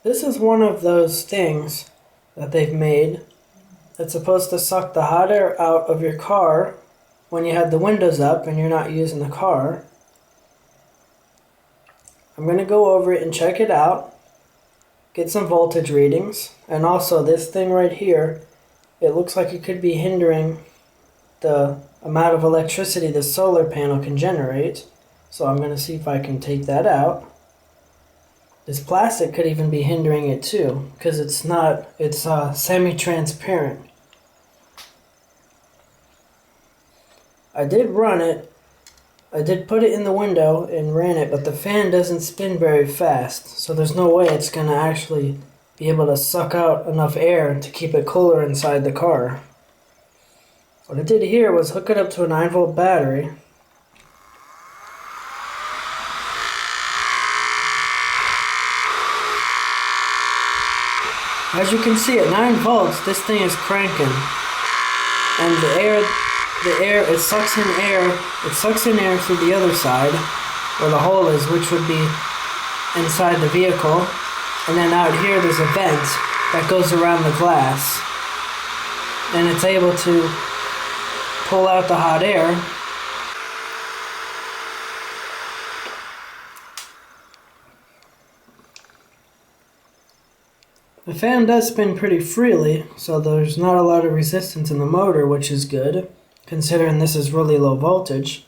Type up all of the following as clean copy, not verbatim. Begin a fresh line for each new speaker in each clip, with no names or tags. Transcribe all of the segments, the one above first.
This is one of those things that they've made that's supposed to suck the hot air out of your car when you have the windows up and you're not using the car. I'm going to go over it and check it out, get some voltage readings, and also this thing right here, it looks like it could be hindering the amount of electricity the solar panel can generate. So I'm going to see if I can take that out. This plastic could even be hindering it too, because it's semi-transparent. I did run it. I did put it in the window and ran it, but the fan doesn't spin very fast, so there's no way it's going to actually be able to suck out enough air to keep it cooler inside the car. What I did here was hook it up to a 9-volt battery. As you can see, at 9 volts, this thing is cranking, and it sucks in air through the other side, where the hole is, which would be inside the vehicle, and then out here there's a vent that goes around the glass, and it's able to pull out the hot air. The fan does spin pretty freely, so there's not a lot of resistance in the motor, which is good, considering this is really low voltage.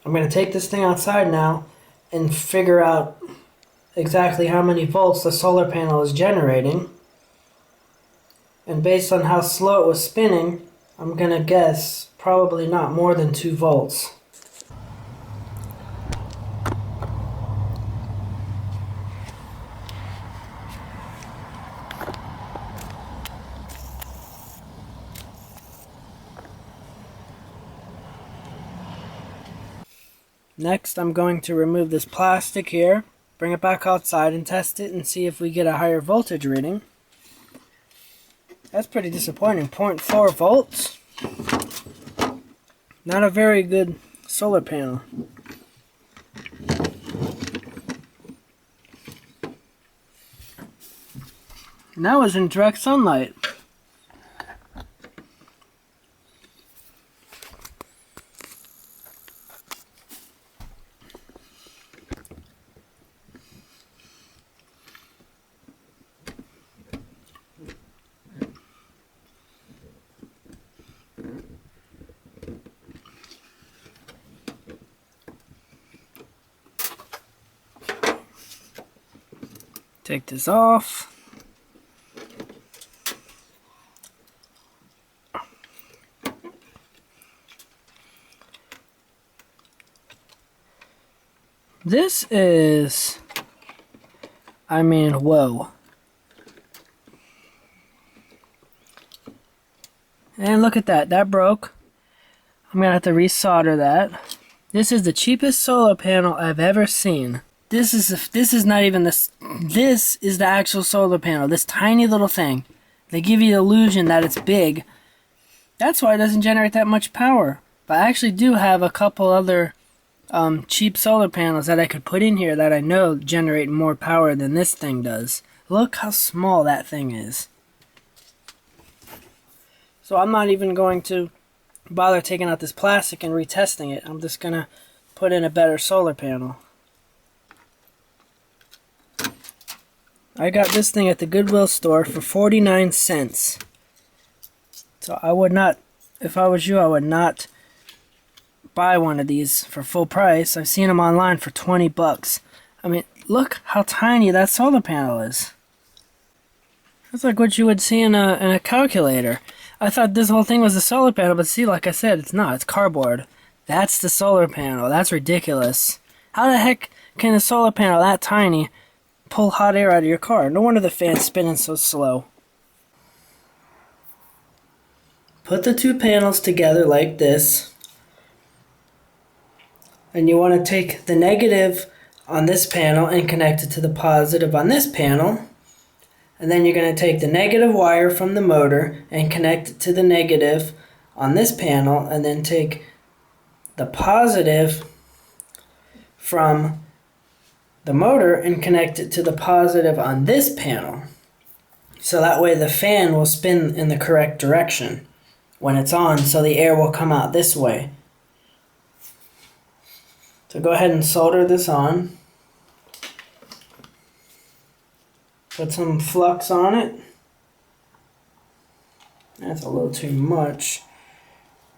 I'm going to take this thing outside now and figure out exactly how many volts the solar panel is generating. And based on how slow it was spinning, I'm going to guess probably not more than 2 volts. Next, I'm going to remove this plastic here, bring it back outside and test it and see if we get a higher voltage reading. That's pretty disappointing, 0.4 volts. Not a very good solar panel. And that was in direct sunlight. Take this off. This is, whoa. And look at that, that broke. I'm gonna have to resolder that. This is the cheapest solar panel I've ever seen. This is the actual solar panel, this tiny little thing. They give you the illusion that it's big. That's why it doesn't generate that much power. But I actually do have a couple other cheap solar panels that I could put in here that I know generate more power than this thing does. Look how small that thing is. So I'm not even going to bother taking out this plastic and retesting it. I'm just going to put in a better solar panel. I got this thing at the Goodwill store for 49 cents. So I would not, if I was you, I would not buy one of these for full price. I've seen them online for 20 bucks. I mean, look how tiny that solar panel is. That's like what you would see in a calculator. I thought this whole thing was a solar panel, but see, like I said, it's not. It's cardboard. That's the solar panel. That's ridiculous. How the heck can a solar panel that tiny pull hot air out of your car? No wonder the fan's spinning so slow. Put the two panels together like this. And you want to take the negative on this panel and connect it to the positive on this panel. And then you're going to take the negative wire from the motor and connect it to the negative on this panel, and then take the positive from the motor and connect it to the positive on this panel. So that way the fan will spin in the correct direction when it's on, so the air will come out this way. So go ahead and solder this on. Put some flux on it. That's a little too much.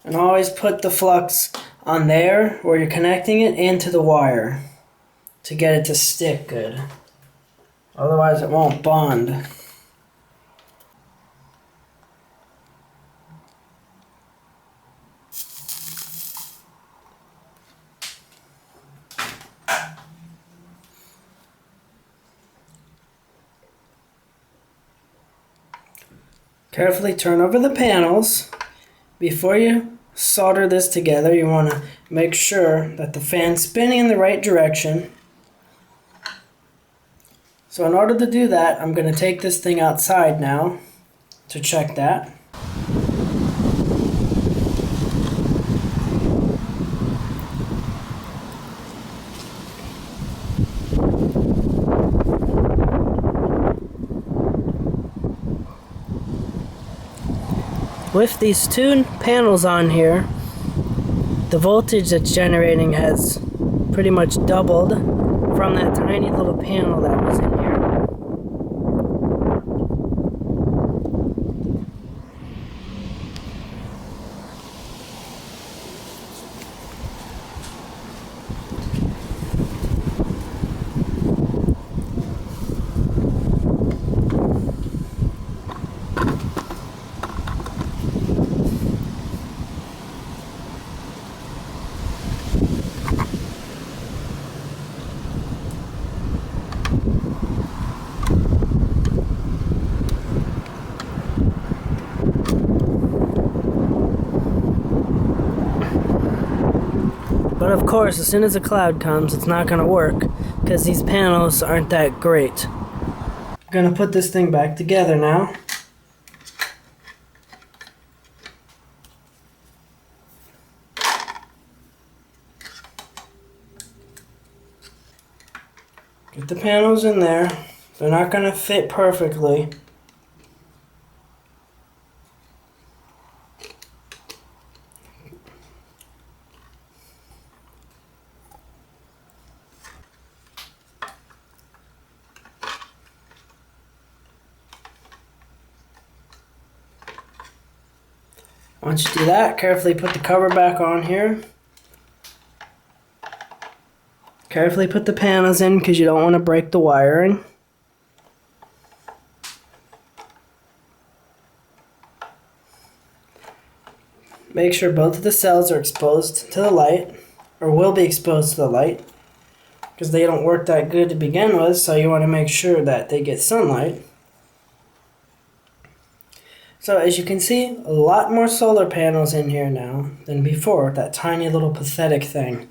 And always put the flux on there where you're connecting it and to the wire to get it to stick good. Otherwise it won't bond. Carefully turn over the panels. Before you solder this together, you want to make sure that the fan's spinning in the right direction. So in order to do that, I'm going to take this thing outside now to check that. With these two panels on here, the voltage that's generating has pretty much doubled from that tiny little panel that was in here. But of course, as soon as a cloud comes, it's not going to work because these panels aren't that great. I'm going to put this thing back together now. Get the panels in there. They're not going to fit perfectly. Once you do that, carefully put the cover back on here. Carefully put the panels in because you don't want to break the wiring. Make sure both of the cells are exposed to the light, or will be exposed to the light, because they don't work that good to begin with, so you want to make sure that they get sunlight. So as you can see, a lot more solar panels in here now than before, that tiny little pathetic thing.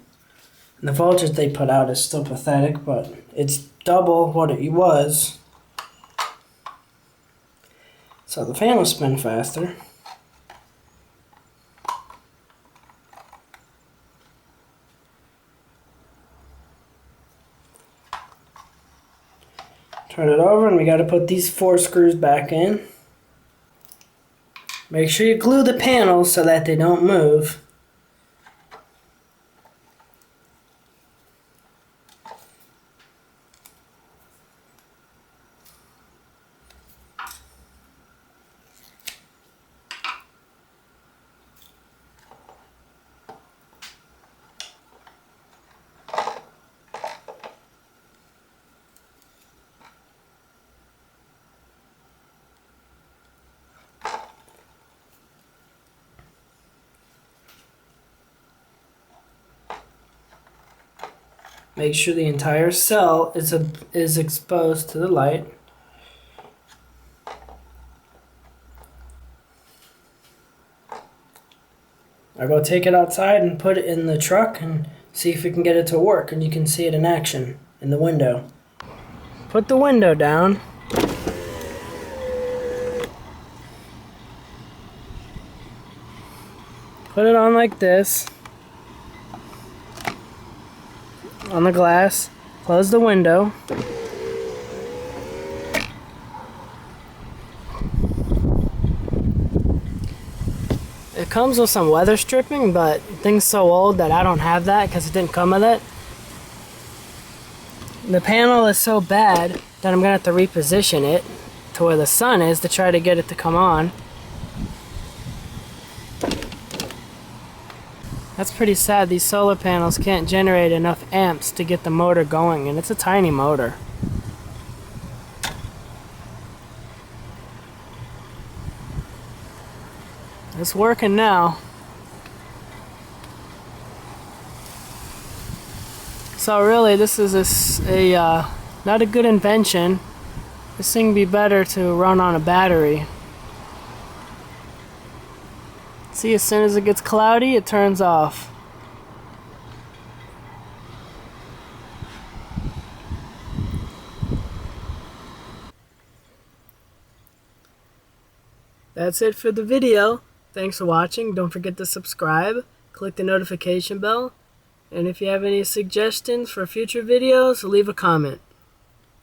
And the voltage they put out is still pathetic, but it's double what it was. So the fan will spin faster. Turn it over and we got to put these 4 screws back in. Make sure you glue the panels so that they don't move. Make sure the entire cell is exposed to the light. I'll go take it outside and put it in the truck and see if we can get it to work, and you can see it in action in the window. Put the window down. Put it on like this. On the glass. Close the window. It comes with some weather stripping, but the thing's so old that I don't have that because it didn't come with it. The panel is so bad that I'm going to have to reposition it to where the sun is to try to get it to come on. That's pretty sad. These solar panels can't generate enough amps to get the motor going, and it's a tiny motor. It's working now. So really, this is not a good invention. This thing would be better to run on a battery. See, as soon as it gets cloudy, it turns off. That's it for the video. Thanks for watching. Don't forget to subscribe, click the notification bell, and if you have any suggestions for future videos, leave a comment.